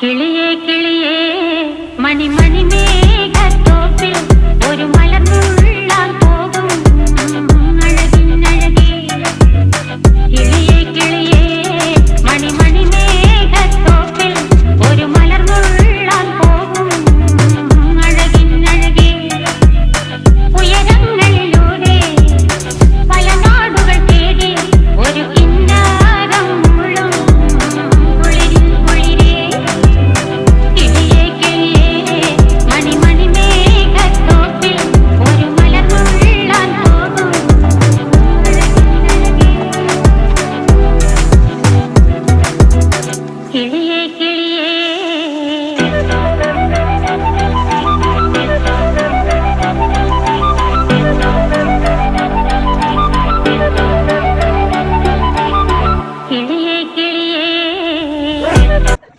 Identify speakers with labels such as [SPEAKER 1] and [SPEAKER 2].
[SPEAKER 1] കിളിയേ കിളിയേ മണിമണി മേഘത്തോപ്പിൽ ഒരു മലർന്നുള്ളാൻ പോകും അഴകിനഴകേ. കിളിയേ കിളിയേ മണിമണി മേഘത്തോപ്പിൽ ഒരു മലർന്നുള്ളാൻ പോകും അഴകിനഴകേ. ഉയരങ്ങളിലൂടെ പല നാടുകൾ തേടി ഒരു കിന്നാരം മുള്ളും കുളിരിൽ കുളിരേ. കിളിയേ കിളിയേ മണിമണി മേഘത്തോപ്പിൽ ഒരു മലർന്നുള്ളാൻ പോകും അഴകിനഴകേ. കിളിയേ കിളിയേ